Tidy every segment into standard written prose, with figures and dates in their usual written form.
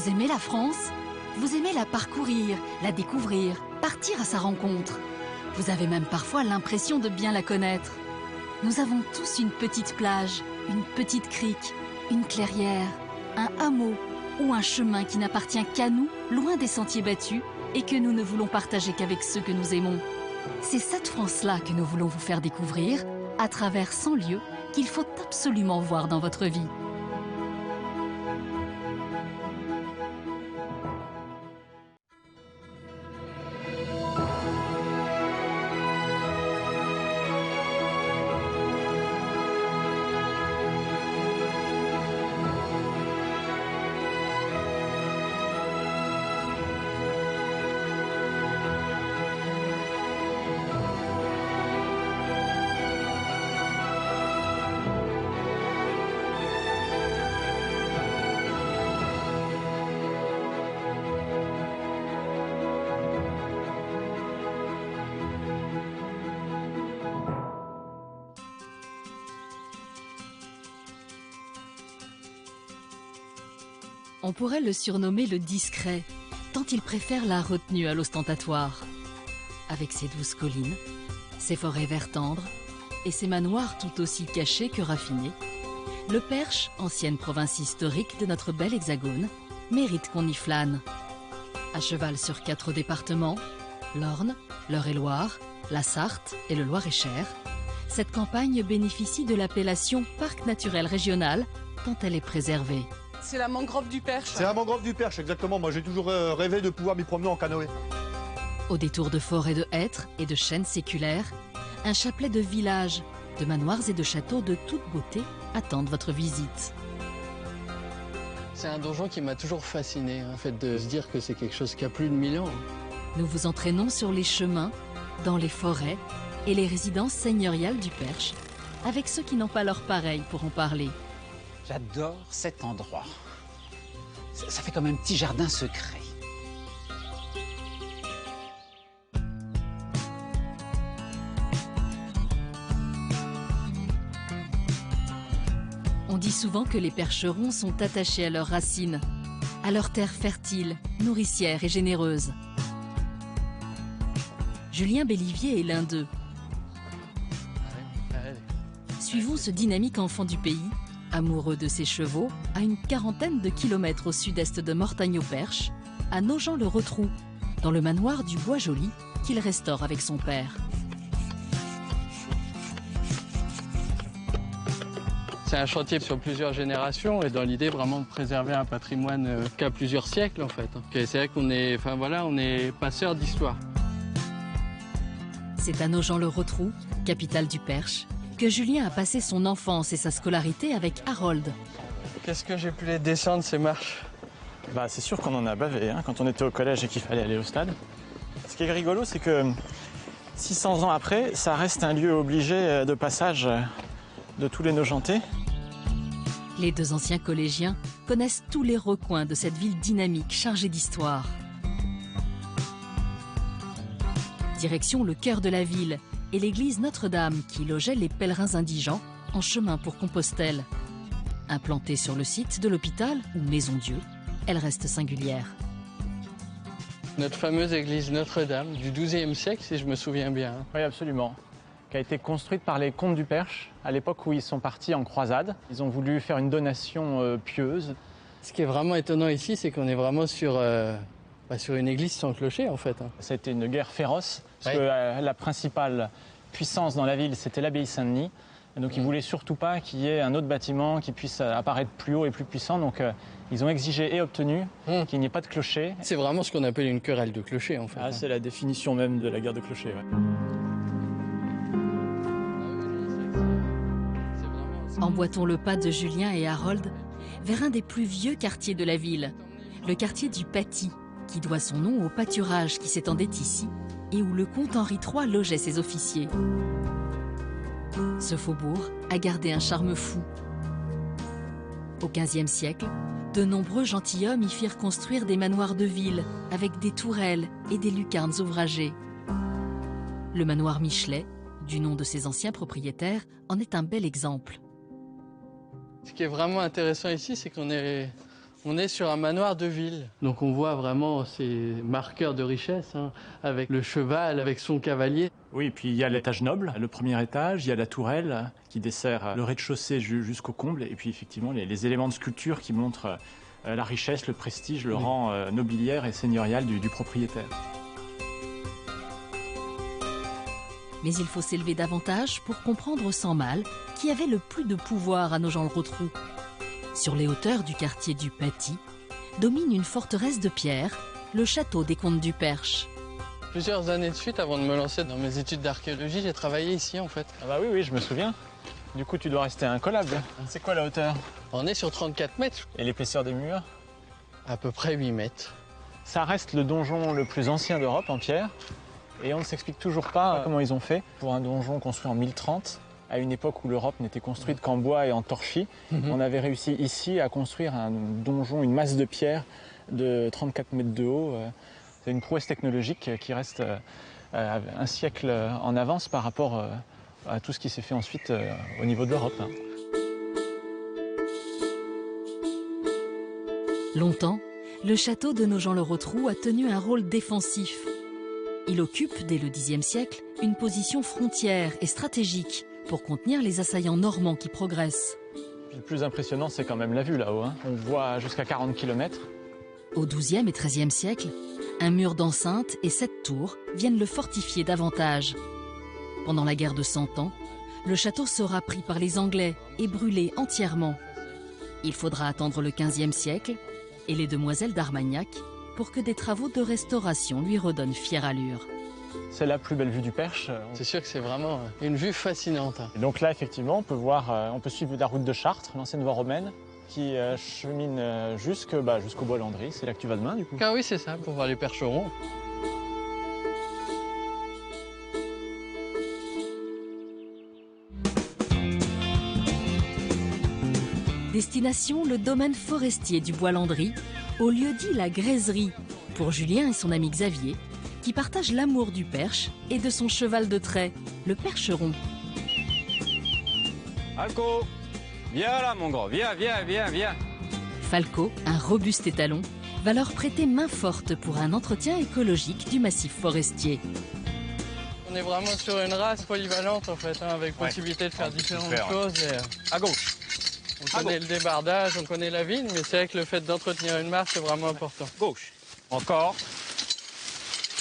Vous aimez la France? Vous aimez la parcourir, la découvrir, partir à sa rencontre. Vous avez même parfois l'impression de bien la connaître. Nous avons tous une petite plage, une petite crique, une clairière, un hameau ou un chemin qui n'appartient qu'à nous, loin des sentiers battus, et que nous ne voulons partager qu'avec ceux que nous aimons. C'est cette France-là que nous voulons vous faire découvrir à travers 100 lieux qu'il faut absolument voir dans votre vie. On pourrait le surnommer le discret, tant il préfère la retenue à l'ostentatoire. Avec ses douces collines, ses forêts vert tendre et ses manoirs tout aussi cachés que raffinés, le Perche, ancienne province historique de notre bel hexagone, mérite qu'on y flâne. À cheval sur 4 départements, l'Orne, l'Eure-et-Loir, la Sarthe et le Loir-et-Cher, cette campagne bénéficie de l'appellation Parc naturel régional tant elle est préservée. C'est la mangrove du Perche. C'est la mangrove du Perche, exactement. Moi, j'ai toujours rêvé de pouvoir m'y promener en canoë. Au détour de forêts de hêtres et de chênes séculaires, un chapelet de villages, de manoirs et de châteaux de toute beauté attendent votre visite. C'est un donjon qui m'a toujours fasciné, en fait, de se dire que c'est quelque chose qui a plus de 1000 ans. Nous vous entraînons sur les chemins, dans les forêts et les résidences seigneuriales du Perche, avec ceux qui n'ont pas leur pareil pour en parler. J'adore cet endroit. Ça fait comme un petit jardin secret. On dit souvent que les percherons sont attachés à leurs racines, à leurs terres fertiles, nourricières et généreuses. Julien Bellivier est l'un d'eux. Suivons ce dynamique enfant du pays, amoureux de ses chevaux, à une quarantaine de kilomètres au sud-est de Mortagne-au-Perche, à Nogent-le-Rotrou, dans le manoir du Bois-Joli qu'il restaure avec son père. C'est un chantier sur plusieurs générations et dans l'idée vraiment de préserver un patrimoine qui a plusieurs siècles en fait. C'est vrai qu'on est, on est passeur d'histoire. C'est à Nogent-le-Rotrou, capitale du Perche, que Julien a passé son enfance et sa scolarité avec Harold. Qu'est-ce que j'ai pu les descendre ces marches? C'est sûr qu'on en a bavé quand on était au collège et qu'il fallait aller au stade. Ce qui est rigolo, c'est que 600 ans après, ça reste un lieu obligé de passage de tous les Nogentais. Les deux anciens collégiens connaissent tous les recoins de cette ville dynamique chargée d'histoire. Direction le cœur de la ville et l'église Notre-Dame qui logeait les pèlerins indigents en chemin pour Compostelle. Implantée sur le site de l'hôpital ou Maison-Dieu, elle reste singulière. Notre fameuse église Notre-Dame du XIIe siècle, si je me souviens bien. Oui, absolument. Qui a été construite par les comtes du Perche à l'époque où ils sont partis en croisade. Ils ont voulu faire une donation pieuse. Ce qui est vraiment étonnant ici, c'est qu'on est vraiment sur une église sans clocher en fait. C'était une guerre féroce, parce que la principale puissance dans la ville, c'était l'abbaye Saint-Denis. Et donc ils ne voulaient surtout pas qu'il y ait un autre bâtiment qui puisse apparaître plus haut et plus puissant. Donc ils ont exigé et obtenu qu'il n'y ait pas de clocher. C'est vraiment ce qu'on appelle une querelle de clocher en fait. C'est la définition même de la guerre de clocher. Ouais. Emboîtons le pas de Julien et Harold vers un des plus vieux quartiers de la ville, le quartier du Paty, qui doit son nom au pâturage qui s'étendait ici et où le comte Henri III logeait ses officiers. Ce faubourg a gardé un charme fou. Au XVe siècle, de nombreux gentilshommes y firent construire des manoirs de ville avec des tourelles et des lucarnes ouvragées. Le manoir Michelet, du nom de ses anciens propriétaires, en est un bel exemple. Ce qui est vraiment intéressant ici, c'est qu'on est On est sur un manoir de ville. Donc on voit vraiment ces marqueurs de richesse, hein, avec le cheval, avec son cavalier. Oui, puis il y a l'étage noble, le premier étage, il y a la tourelle qui dessert le rez-de-chaussée jusqu'au comble, et puis effectivement les éléments de sculpture qui montrent la richesse, le prestige, le rang nobiliaire et seigneurial du propriétaire. Mais il faut s'élever davantage pour comprendre sans mal qui avait le plus de pouvoir à Nogent-le-Rotrou. Sur les hauteurs du quartier du Paty, domine une forteresse de pierre, le château des comtes du Perche. Plusieurs années de suite, avant de me lancer dans mes études d'archéologie, j'ai travaillé ici en fait. Ah bah oui, je me souviens. Du coup, tu dois rester incollable. C'est quoi la hauteur? On est sur 34 mètres. Et l'épaisseur des murs? À peu près 8 mètres. Ça reste le donjon le plus ancien d'Europe en pierre. Et on ne s'explique toujours pas comment ils ont fait pour un donjon construit en 1030, à une époque où l'Europe n'était construite qu'en bois et en torchis. On avait réussi ici à construire un donjon, une masse de pierre de 34 mètres de haut. C'est une prouesse technologique qui reste un siècle en avance par rapport à tout ce qui s'est fait ensuite au niveau de l'Europe. Longtemps, le château de Nogent-le-Rotrou a tenu un rôle défensif. Il occupe, dès le Xe siècle, une position frontière et stratégique pour contenir les assaillants normands qui progressent. Puis le plus impressionnant, c'est quand même la vue là-haut. On voit jusqu'à 40 km. Au XIIe et XIIIe siècle, un mur d'enceinte et 7 tours viennent le fortifier davantage. Pendant la guerre de 100 ans, le château sera pris par les Anglais et brûlé entièrement. Il faudra attendre le XVe siècle et les demoiselles d'Armagnac pour que des travaux de restauration lui redonnent fière allure. C'est la plus belle vue du Perche. C'est sûr que c'est vraiment une vue fascinante. Et donc là, effectivement, on peut suivre la route de Chartres, l'ancienne voie romaine, qui chemine jusqu'au bois Landry. C'est là que tu vas demain, du coup. Ah oui, c'est ça, pour voir les percherons. Destination le domaine forestier du bois Landry, au lieu dit la Graiserie, pour Julien et son ami Xavier, qui partagent l'amour du perche et de son cheval de trait, le percheron. Falco, viens là mon gros, viens. Falco, un robuste étalon, va leur prêter main forte pour un entretien écologique du massif forestier. On est vraiment sur une race polyvalente en fait, avec possibilité de faire différentes choses. Et, À gauche. on connaît le débardage, on connaît la vigne, mais c'est vrai que le fait d'entretenir une marche, c'est vraiment important. Gauche. Encore.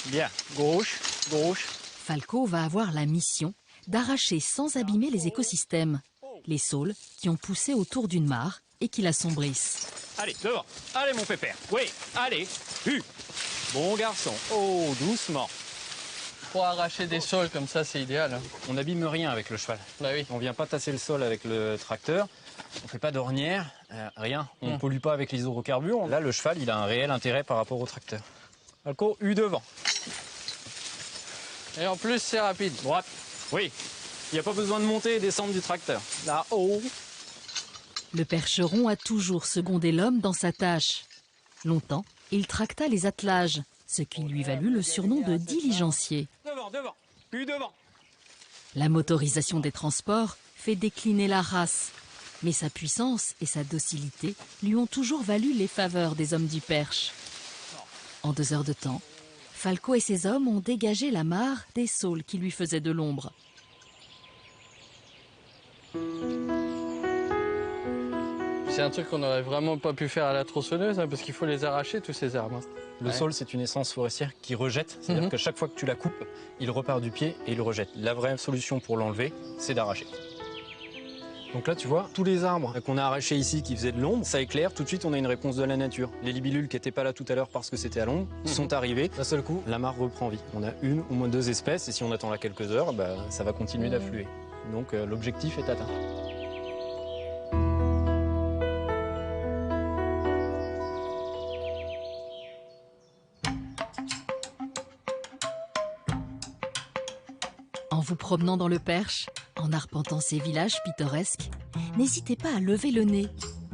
Bien. Gauche. Falco va avoir la mission d'arracher sans abîmer les écosystèmes, les saules qui ont poussé autour d'une mare et qui l'assombrissent. Allez, devant. Allez mon pépère. Oui, allez. Bon garçon. Oh, doucement. Pour arracher des saules comme ça, c'est idéal. On n'abîme rien avec le cheval. Bah oui. On vient pas tasser le sol avec le tracteur. On fait pas d'ornière, rien. On pollue pas avec les hydrocarbures. Là, le cheval, il a un réel intérêt par rapport au tracteur. Falco, devant. Et en plus, c'est rapide. Droite. Oui. Il n'y a pas besoin de monter et descendre du tracteur. Là-haut. Le percheron a toujours secondé l'homme dans sa tâche. Longtemps, il tracta les attelages, ce qui lui valut le surnom de diligencier. Devant. Devant. La motorisation des transports fait décliner la race, mais sa puissance et sa docilité lui ont toujours valu les faveurs des hommes du Perche. En 2 heures de temps, Falco et ses hommes ont dégagé la mare des saules qui lui faisaient de l'ombre. C'est un truc qu'on n'aurait vraiment pas pu faire à la tronçonneuse, parce qu'il faut les arracher, tous ces arbres. Le saule, c'est une essence forestière qui rejette. C'est-à-dire que chaque fois que tu la coupes, il repart du pied et il rejette. La vraie solution pour l'enlever, c'est d'arracher. Donc là, tu vois, tous les arbres qu'on a arrachés ici qui faisaient de l'ombre, ça éclaire. Tout de suite, on a une réponse de la nature. Les libellules qui n'étaient pas là tout à l'heure parce que c'était à l'ombre sont arrivés. D'un seul coup, la mare reprend vie. On a une ou moins 2 espèces et si on attend là quelques heures, ça va continuer d'affluer. Donc l'objectif est atteint. En vous promenant dans le Perche, en arpentant ces villages pittoresques, n'hésitez pas à lever le nez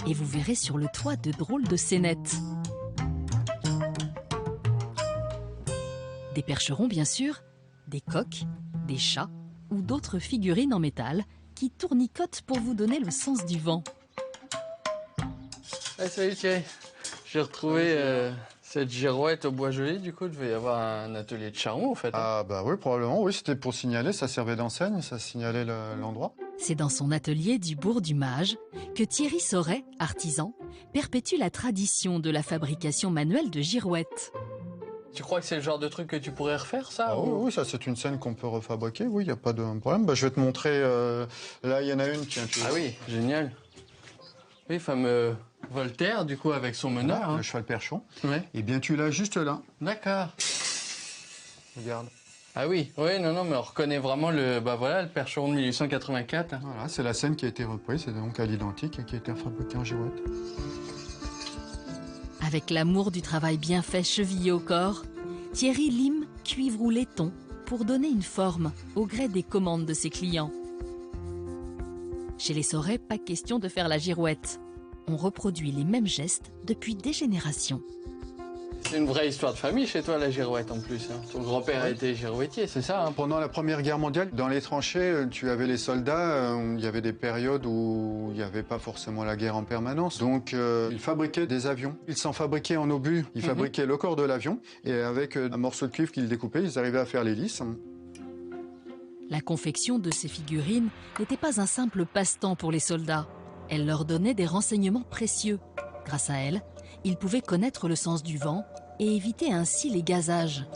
et vous verrez sur le toit de drôles de scénettes. Des percherons bien sûr, des coqs, des chats ou d'autres figurines en métal qui tournicotent pour vous donner le sens du vent. Allez, salut Thierry. J'ai retrouvé cette girouette au bois joli, du coup, il devait y avoir un atelier de charbon, en fait. Ah bah oui, probablement, oui, c'était pour signaler, ça servait d'enseigne, ça signalait l'endroit. C'est dans son atelier du bourg du Mage que Thierry Sauret, artisan, perpétue la tradition de la fabrication manuelle de girouettes. Tu crois que c'est le genre de truc que tu pourrais refaire, ça? Ah oui, oui, ça c'est une scène qu'on peut refabriquer, oui, il n'y a pas de problème. Bah, je vais te montrer, là il y en a une, tiens. Tu Ah oui, génial. Oui, fameux Voltaire, du coup, avec son meneur. Voilà, le cheval perchon. Ouais. Eh bien, tu l'as juste là. D'accord. Regarde. Ah oui, non, mais on reconnaît vraiment le percheron de 1884. Voilà, c'est la scène qui a été reprise, c'est donc à l'identique et qui a été fabriquée en girouette. Avec l'amour du travail bien fait chevillé au corps, Thierry lime cuivre ou laiton pour donner une forme au gré des commandes de ses clients. Chez les Sauret, pas question de faire la girouette. On reproduit les mêmes gestes depuis des générations. C'est une vraie histoire de famille chez toi, la girouette, en plus. Hein. Ton grand-père était girouettier, c'est ça, hein? Pendant la Première Guerre mondiale, dans les tranchées, tu avais les soldats, il y avait des périodes où il n'y avait pas forcément la guerre en permanence. Donc, ils fabriquaient des avions. Ils s'en fabriquaient en obus. Ils fabriquaient le corps de l'avion et avec un morceau de cuivre qu'ils découpaient, ils arrivaient à faire l'hélice. La confection de ces figurines n'était pas un simple passe-temps pour les soldats. Elle leur donnait des renseignements précieux. Grâce à elle, ils pouvaient connaître le sens du vent et éviter ainsi les gazages.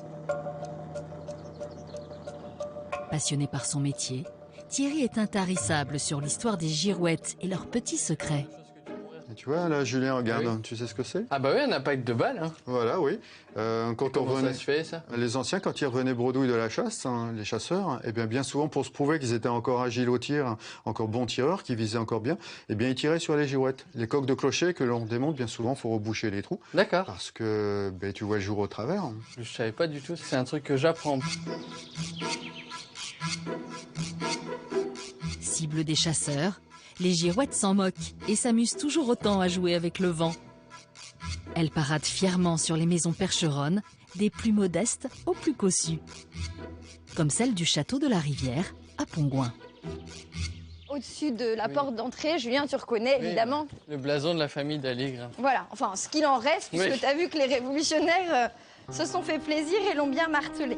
Passionné par son métier, Thierry est intarissable sur l'histoire des girouettes et leurs petits secrets. Et tu vois, là, Julien, regarde, Oui. Tu sais ce que c'est? Ah bah oui, un impact de balle. Hein. Voilà, oui. Quand on Comment revenait... ça se fait, ça? Les anciens, quand ils revenaient bredouille de la chasse, hein, les chasseurs, eh bien souvent, pour se prouver qu'ils étaient encore agiles au tir, encore bons tireurs, qu'ils visaient encore bien, eh bien, ils tiraient sur les girouettes. Les coques de clocher que l'on démonte, bien souvent, il faut reboucher les trous. D'accord. Parce que tu vois le jour au travers. Je savais pas du tout, c'est un truc que j'apprends. Cible des chasseurs, les girouettes s'en moquent et s'amusent toujours autant à jouer avec le vent. Elles paradent fièrement sur les maisons percheronnes, des plus modestes aux plus cossues. Comme celle du château de la Rivière, à Pongouin. Au-dessus de la porte d'entrée, Julien, tu reconnais évidemment. Le blason de la famille d'Aligre. Voilà, enfin, ce qu'il en reste, puisque tu as vu que les révolutionnaires se sont fait plaisir et l'ont bien martelé.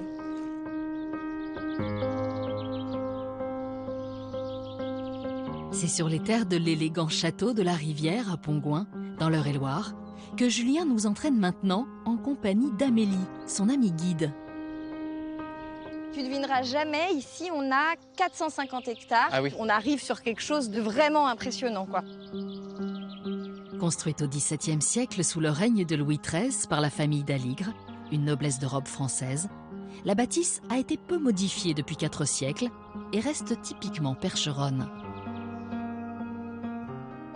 C'est sur les terres de l'élégant château de la Rivière à Pongouin, dans l'Eure-et-Loire, que Julien nous entraîne maintenant en compagnie d'Amélie, son amie guide. Tu devineras jamais, ici on a 450 hectares. Ah oui. On arrive sur quelque chose de vraiment impressionnant, quoi. Construite au XVIIe siècle sous le règne de Louis XIII par la famille d'Aligre, une noblesse de robe française, la bâtisse a été peu modifiée depuis 4 siècles et reste typiquement percheronne.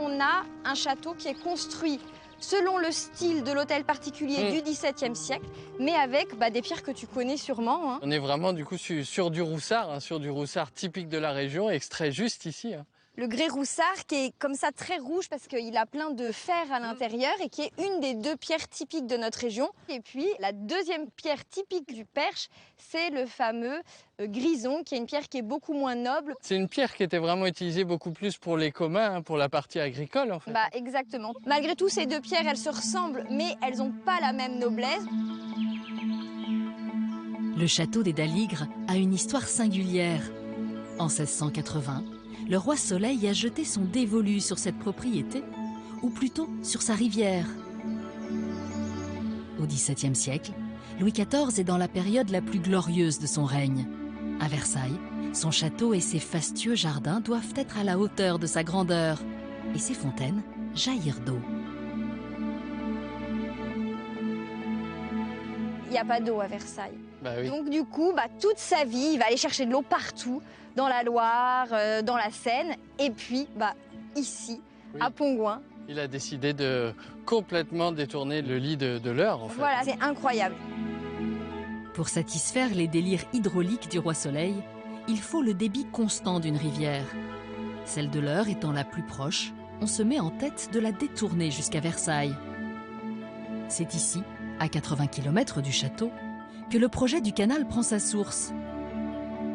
On a un château qui est construit selon le style de l'hôtel particulier du XVIIe siècle, mais avec des pierres que tu connais sûrement. Hein. On est vraiment du coup sur du roussard, hein, sur du roussard typique de la région, extrait juste ici. Hein. Le grès roussard qui est comme ça très rouge parce qu'il a plein de fer à l'intérieur et qui est une des 2 pierres typiques de notre région. Et puis la deuxième pierre typique du Perche, c'est le fameux grison, qui est une pierre qui est beaucoup moins noble. C'est une pierre qui était vraiment utilisée beaucoup plus pour les communs, hein, pour la partie agricole en fait. Exactement. Malgré tout, ces 2 pierres, elles se ressemblent, mais elles n'ont pas la même noblesse. Le château des d'Aligre a une histoire singulière. En 1680, le roi Soleil a jeté son dévolu sur cette propriété, ou plutôt sur sa rivière. Au XVIIe siècle, Louis XIV est dans la période la plus glorieuse de son règne. À Versailles, son château et ses fastueux jardins doivent être à la hauteur de sa grandeur, et ses fontaines jaillir d'eau. Il n'y a pas d'eau à Versailles. Oui. Donc du coup, toute sa vie, il va aller chercher de l'eau partout, dans la Loire, dans la Seine, et puis ici, à Pongouin. Il a décidé de complètement détourner le lit de l'Eure en fait. Voilà, c'est incroyable. Pour satisfaire les délires hydrauliques du roi Soleil, il faut le débit constant d'une rivière. Celle de l'Eure étant la plus proche, on se met en tête de la détourner jusqu'à Versailles. C'est ici, à 80 km du château, que le projet du canal prend sa source.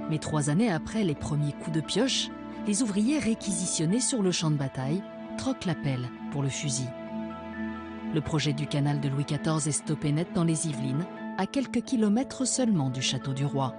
Mais 3 années après les premiers coups de pioche, les ouvriers réquisitionnés sur le champ de bataille troquent la pelle pour le fusil. Le projet du canal de Louis XIV est stoppé net dans les Yvelines, à quelques kilomètres seulement du château du Roi.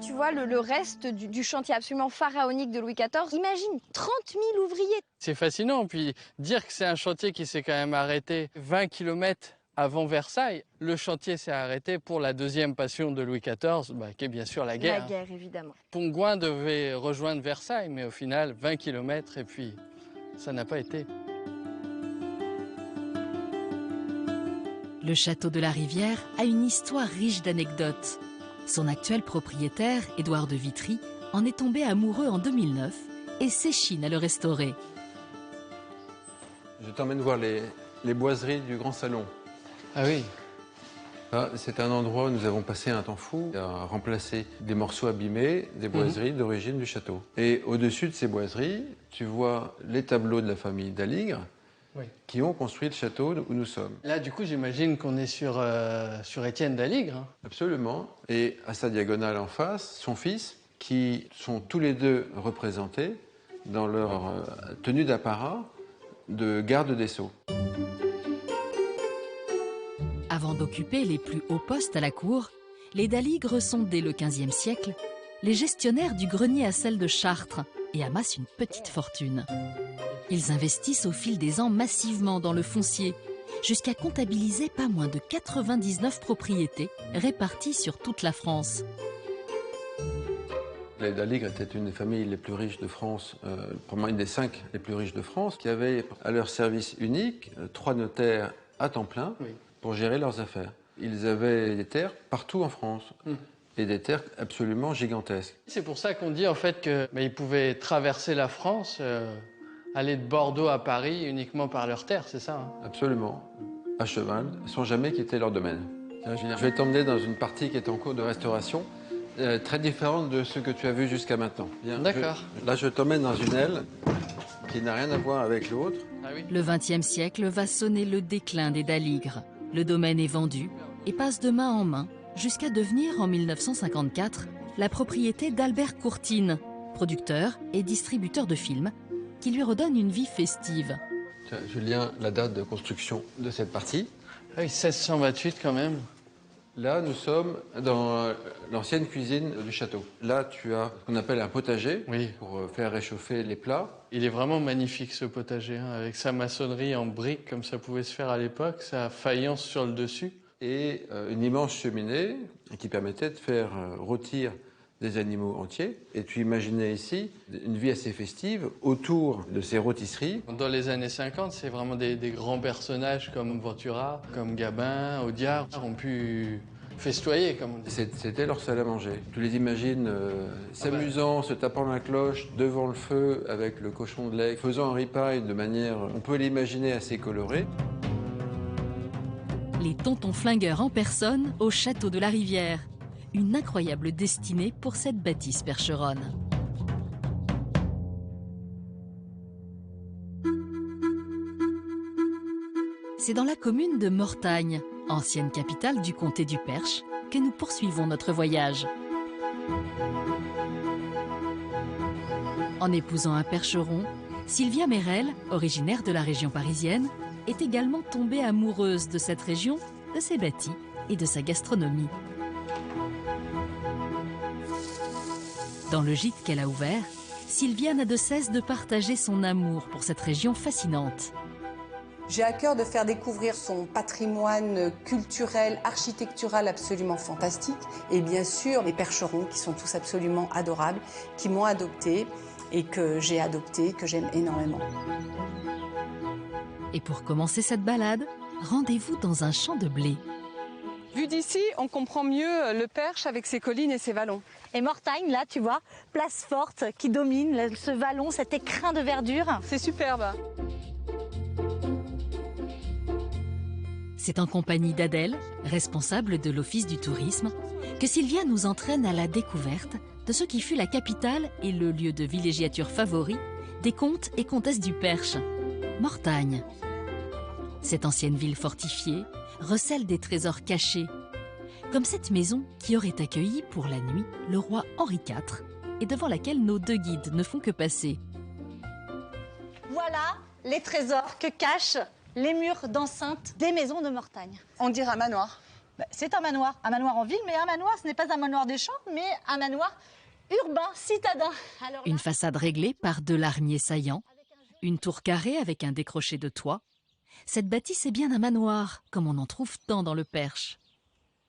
Tu vois, le reste du chantier absolument pharaonique de Louis XIV, imagine 30 000 ouvriers. C'est fascinant, puis dire que c'est un chantier qui s'est quand même arrêté 20 km avant Versailles. Le chantier s'est arrêté pour la deuxième passion de Louis XIV, qui est bien sûr la guerre. La guerre, évidemment. Pongouin devait rejoindre Versailles, mais au final, 20 km et puis ça n'a pas été. Le château de la Rivière a une histoire riche d'anecdotes. Son actuel propriétaire, Édouard de Vitry, en est tombé amoureux en 2009 et s'échine à le restaurer. Je t'emmène voir les boiseries du grand salon. Ah oui. C'est un endroit où nous avons passé un temps fou à remplacer des morceaux abîmés des boiseries d'origine du château. Et au-dessus de ces boiseries, tu vois les tableaux de la famille d'Aligre qui ont construit le château où nous sommes. Là, du coup, j'imagine qu'on est sur Étienne d'Aligre. Hein. Absolument. Et à sa diagonale en face, son fils, qui sont tous les deux représentés dans leur tenue d'apparat de garde des Sceaux. Avant d'occuper les plus hauts postes à la cour, les d'Aligre sont, dès le XVe siècle, les gestionnaires du grenier à sel de Chartres et amassent une petite fortune. Ils investissent au fil des ans massivement dans le foncier, jusqu'à comptabiliser pas moins de 99 propriétés réparties sur toute la France. Les d'Aligre étaient une des familles les plus riches de France, probablement une des 5 les plus riches de France, qui avaient à leur service unique 3 notaires à temps plein pour gérer leurs affaires. Ils avaient des terres partout en France. Et des terres absolument gigantesques. C'est pour ça qu'on dit en fait qu'ils pouvaient traverser la France, aller de Bordeaux à Paris uniquement par leurs terres, c'est ça hein? Absolument, à cheval, sans jamais quitter leur domaine. Je vais t'emmener dans une partie qui est en cours de restauration, très différente de ce que tu as vu jusqu'à maintenant. D'accord. Là, je t'emmène dans une aile qui n'a rien à voir avec l'autre. Ah oui. Le XXe siècle va sonner le déclin des d'Aligre. Le domaine est vendu et passe de main en main, jusqu'à devenir en 1954 la propriété d'Albert Courtine, producteur et distributeur de films, qui lui redonne une vie festive. Tiens, Julien, la date de construction de cette partie. Ah oui, 1628 quand même. Là, nous sommes dans l'ancienne cuisine du château. Là, tu as ce qu'on appelle un potager pour faire réchauffer les plats. Il est vraiment magnifique ce potager, hein, avec sa maçonnerie en briques comme ça pouvait se faire à l'époque, sa faïence sur le dessus. Et une immense cheminée qui permettait de faire rôtir des animaux entiers. Et tu imaginais ici une vie assez festive autour de ces rôtisseries. Dans les années 50, c'est vraiment des grands personnages comme Ventura, comme Gabin, Audiard ont pu festoyer, comme on dit. C'était leur salle à manger. Tu les imagines s'amusant, se tapant la cloche devant le feu avec le cochon de lait, faisant un ripaille de manière, on peut l'imaginer, assez colorée. Les tontons flingueurs en personne au château de la Rivière. Une incroyable destinée pour cette bâtisse percheronne. C'est dans la commune de Mortagne, ancienne capitale du comté du Perche, que nous poursuivons notre voyage. En épousant un percheron, Sylvia Mérel, originaire de la région parisienne, est également tombée amoureuse de cette région, de ses bâtis et de sa gastronomie. Dans le gîte qu'elle a ouvert, Sylvia n'a de cesse de partager son amour pour cette région fascinante. J'ai à cœur de faire découvrir son patrimoine culturel, architectural absolument fantastique. Et bien sûr, les percherons qui sont tous absolument adorables, qui m'ont adoptée et que j'ai adopté, que j'aime énormément. Et pour commencer cette balade, rendez-vous dans un champ de blé. Vu d'ici, on comprend mieux le Perche avec ses collines et ses vallons. Et Mortagne, là, tu vois, place forte qui domine ce vallon, cet écrin de verdure. C'est superbe. C'est en compagnie d'Adèle, responsable de l'Office du tourisme, que Sylvia nous entraîne à la découverte de ce qui fut la capitale et le lieu de villégiature favori des comtes et comtesses du Perche, Mortagne. Cette ancienne ville fortifiée recèle des trésors cachés, comme cette maison qui aurait accueilli pour la nuit le roi Henri IV et devant laquelle nos deux guides ne font que passer. Voilà les trésors que cachent les murs d'enceinte des maisons de Mortagne. On dirait un manoir. C'est un manoir en ville, mais un manoir, ce n'est pas un manoir des champs, mais un manoir urbain, citadin. Alors là... Une façade réglée par 2 larmiers saillants, une tour carrée avec un décroché de toit. Cette bâtisse est bien un manoir, comme on en trouve tant dans le Perche.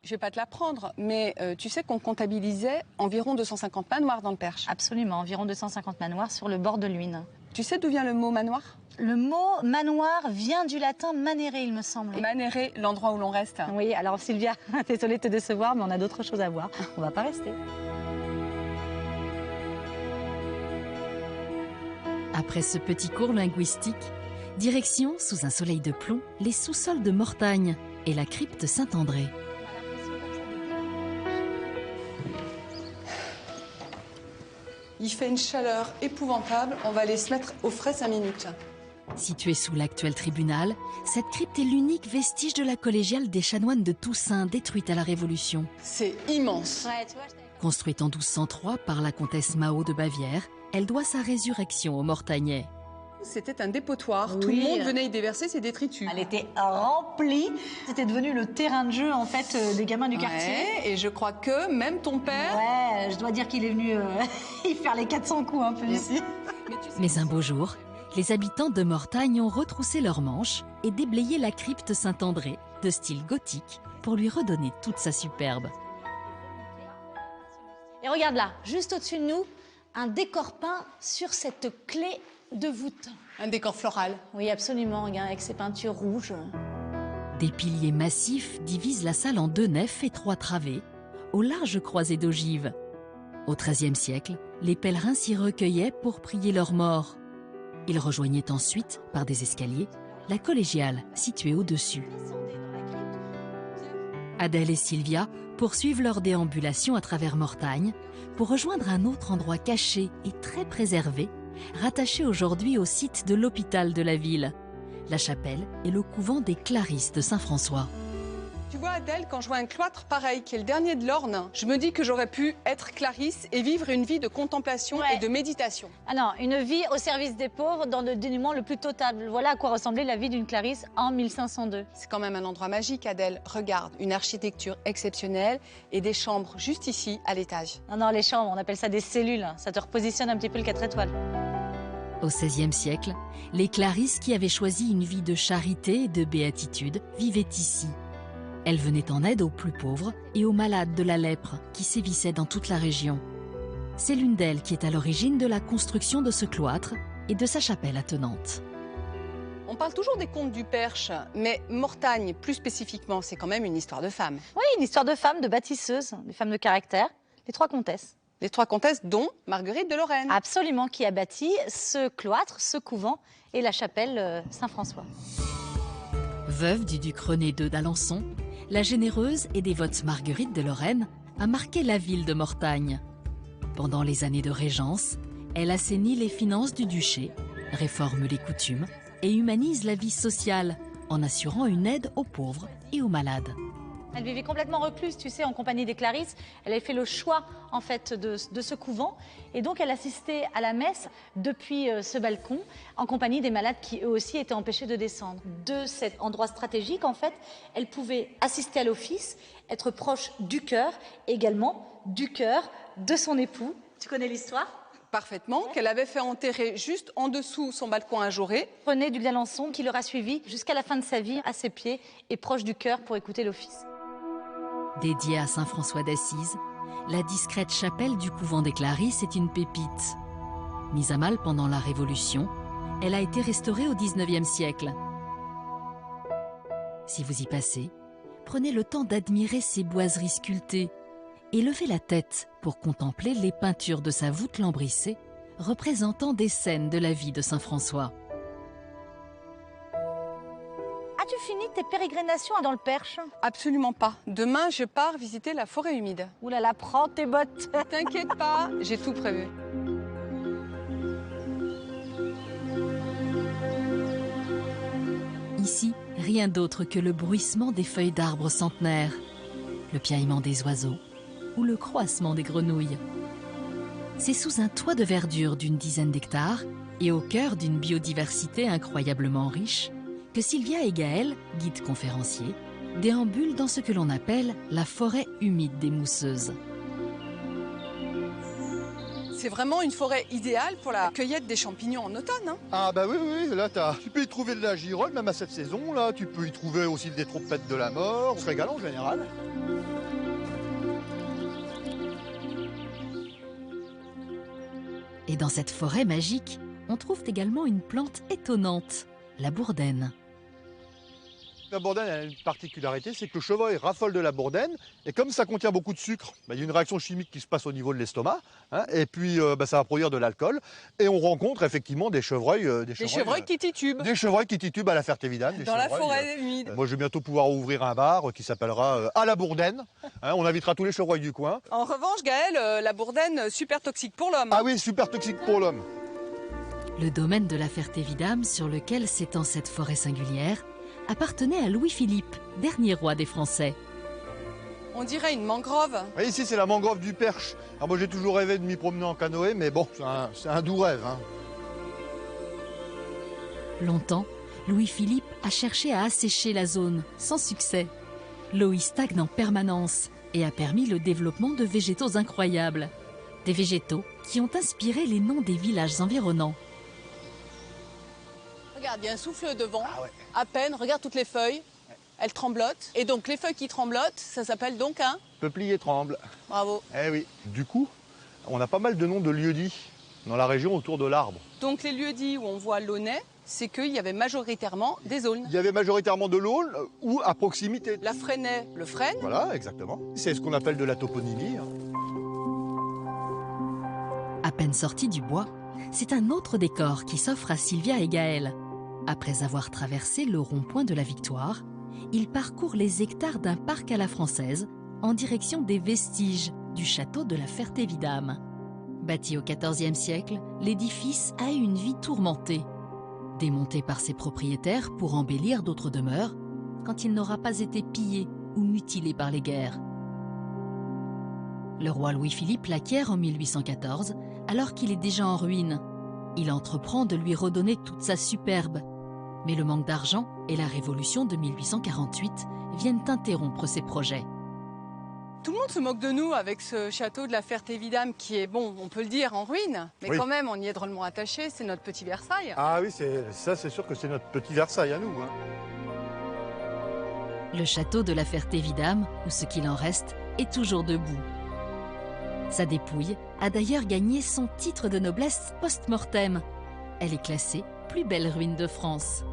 Je vais pas te l'apprendre, mais tu sais qu'on comptabilisait environ 250 manoirs dans le Perche. Absolument, environ 250 manoirs sur le bord de l'Huisne. Tu sais d'où vient le mot manoir? Le mot manoir vient du latin manere, il me semble. Manere, l'endroit où l'on reste. Oui, alors Sylvia, désolée de te décevoir, mais on a d'autres choses à voir. On va pas rester. Après ce petit cours linguistique, direction, sous un soleil de plomb, les sous-sols de Mortagne et la crypte Saint-André. Il fait une chaleur épouvantable, on va aller se mettre au frais 5 minutes. Située sous l'actuel tribunal, cette crypte est l'unique vestige de la collégiale des chanoines de Toussaint détruite à la Révolution. C'est immense. Ouais, tu vois, Construite en 1203 par la comtesse Mao de Bavière, elle doit sa résurrection aux Mortagnais. C'était un dépotoir, Oui. tout le monde venait y déverser ses détritus. Elle était remplie. C'était devenu le terrain de jeu en fait des gamins du quartier. Ouais, et je crois que même ton père... Ouais, je dois dire qu'il est venu y faire les 400 coups un peu ici. Mais un beau jour, les habitants de Mortagne ont retroussé leurs manches et déblayé la crypte Saint-André, de style gothique, pour lui redonner toute sa superbe. Et regarde là, juste au-dessus de nous, un décor peint sur cette clé de voûte. Un décor floral. Oui, absolument, regarde, avec ses peintures rouges. Des piliers massifs divisent la salle en 2 nefs et 3 travées, aux larges croisées d'ogives. Au XIIIe siècle, les pèlerins s'y recueillaient pour prier leurs morts. Ils rejoignaient ensuite, par des escaliers, la collégiale située au-dessus. Adèle et Sylvia poursuivent leur déambulation à travers Mortagne pour rejoindre un autre endroit caché et très préservé, rattaché aujourd'hui au site de l'hôpital de la ville, la chapelle et le couvent des Clarisses de Saint-François. Tu vois Adèle, quand je vois un cloître pareil, qui est le dernier de l'Orne, je me dis que j'aurais pu être Clarisse et vivre une vie de contemplation et de méditation. Ah non, une vie au service des pauvres dans le dénuement le plus total. Voilà à quoi ressemblait la vie d'une Clarisse en 1502. C'est quand même un endroit magique, Adèle. Regarde, une architecture exceptionnelle et des chambres juste ici, à l'étage. Non, les chambres, on appelle ça des cellules. Ça te repositionne un petit peu le 4 étoiles. Au XVIe siècle, les Clarisses qui avaient choisi une vie de charité et de béatitude vivaient ici. Elles venaient en aide aux plus pauvres et aux malades de la lèpre qui sévissait dans toute la région. C'est l'une d'elles qui est à l'origine de la construction de ce cloître et de sa chapelle attenante. On parle toujours des contes du Perche, mais Mortagne, plus spécifiquement, c'est quand même une histoire de femmes. Oui, une histoire de femmes, de bâtisseuses, des femmes de caractère, les 3 comtesses. Les 3 comtesses, dont Marguerite de Lorraine. Absolument, qui a bâti ce cloître, ce couvent et la chapelle Saint-François. Veuve du duc René II d'Alençon, la généreuse et dévote Marguerite de Lorraine a marqué la ville de Mortagne. Pendant les années de régence, elle assainit les finances du duché, réforme les coutumes et humanise la vie sociale en assurant une aide aux pauvres et aux malades. Elle vivait complètement recluse, tu sais, en compagnie des Clarisses. Elle avait fait le choix, en fait, de ce couvent. Et donc, elle assistait à la messe depuis ce balcon, en compagnie des malades qui, eux aussi, étaient empêchés de descendre. De cet endroit stratégique, en fait, elle pouvait assister à l'office, être proche du chœur, également du cœur de son époux. Tu connais l'histoire ? Parfaitement, qu'elle avait fait enterrer juste en dessous son balcon ajouré. René duc d'Alençon, qui l'aura suivi jusqu'à la fin de sa vie, à ses pieds et proche du chœur pour écouter l'office. Dédiée à Saint François d'Assise, la discrète chapelle du couvent des Clarisses est une pépite. Mise à mal pendant la Révolution, elle a été restaurée au XIXe siècle. Si vous y passez, prenez le temps d'admirer ses boiseries sculptées et levez la tête pour contempler les peintures de sa voûte lambrissée représentant des scènes de la vie de Saint François. As-tu fini tes pérégrinations dans le Perche? Absolument pas. Demain, je pars visiter la forêt humide. Ouh là là, prends tes bottes. T'inquiète pas, j'ai tout prévu. Ici, rien d'autre que le bruissement des feuilles d'arbres centenaires, le piaillement des oiseaux ou le croassement des grenouilles. C'est sous un toit de verdure d'une dizaine d'hectares et au cœur d'une biodiversité incroyablement riche, que Sylvia et Gaël, guides conférenciers, déambulent dans ce que l'on appelle la forêt humide des Mousseuses. C'est vraiment une forêt idéale pour la cueillette des champignons en automne. Hein. Ah bah oui, là tu peux y trouver de la girole, même à cette saison, là. Tu peux y trouver aussi des trompettes de la mort. On se régale en général. Et dans cette forêt magique, on trouve également une plante étonnante, la bourdaine. La bourdaine a une particularité, c'est que le chevreuil raffole de la bourdaine, et comme ça contient beaucoup de sucre, il y a une réaction chimique qui se passe au niveau de l'estomac, hein, et puis ça va produire de l'alcool, et on rencontre effectivement des chevreuils... des chevreuils qui titubent. Des chevreuils qui titubent à la Ferté-Vidame. Dans la forêt humide. Moi, je vais bientôt pouvoir ouvrir un bar qui s'appellera À la Bourdaine. Hein, on invitera tous les chevreuils du coin. En revanche, Gaël, la bourdaine, super toxique pour l'homme. Ah oui, super toxique pour l'homme. Le domaine de la Ferté-Vidame, sur lequel s'étend cette forêt singulière, appartenait à Louis-Philippe, dernier roi des Français. On dirait une mangrove. Oui, ici, c'est la mangrove du Perche. Alors moi, j'ai toujours rêvé de m'y promener en canoë, mais bon, c'est un doux rêve. Hein. Longtemps, Louis-Philippe a cherché à assécher la zone, sans succès. L'eau y stagne en permanence et a permis le développement de végétaux incroyables. Des végétaux qui ont inspiré les noms des villages environnants. Regarde, il y a un souffle de vent, à peine, regarde toutes les feuilles, elles tremblotent. Et donc les feuilles qui tremblotent, ça s'appelle donc un... Peuplier tremble. Bravo. Eh oui. Du coup, on a pas mal de noms de lieux-dits dans la région autour de l'Arbre. Donc les lieux-dits où on voit l'aulnay, c'est qu'il y avait majoritairement des aulnes. Il y avait majoritairement de l'aulne ou à proximité. La Fresnaye, le frêne. Voilà, exactement. C'est ce qu'on appelle de la toponymie. Hein. À peine sorti du bois, c'est un autre décor qui s'offre à Sylvia et Gaël. Après avoir traversé le rond-point de la Victoire, ils parcourent les hectares d'un parc à la française en direction des vestiges du château de la Ferté-Vidame. Bâti au XIVe siècle, l'édifice a eu une vie tourmentée. Démonté par ses propriétaires pour embellir d'autres demeures, quand il n'aura pas été pillé ou mutilé par les guerres. Le roi Louis-Philippe l'acquiert en 1814, alors qu'il est déjà en ruine. Il entreprend de lui redonner toute sa superbe. Mais le manque d'argent et la révolution de 1848 viennent interrompre ses projets. Tout le monde se moque de nous avec ce château de la Ferté-Vidame qui est, bon, on peut le dire, en ruine. Mais oui, quand même, on y est drôlement attaché, c'est notre petit Versailles. Ah oui, ça c'est sûr que c'est notre petit Versailles à nous. Hein. Le château de la Ferté-Vidame, ou ce qu'il en reste, est toujours debout. Sa dépouille a d'ailleurs gagné son titre de noblesse post-mortem. Elle est classée plus belle ruine de France.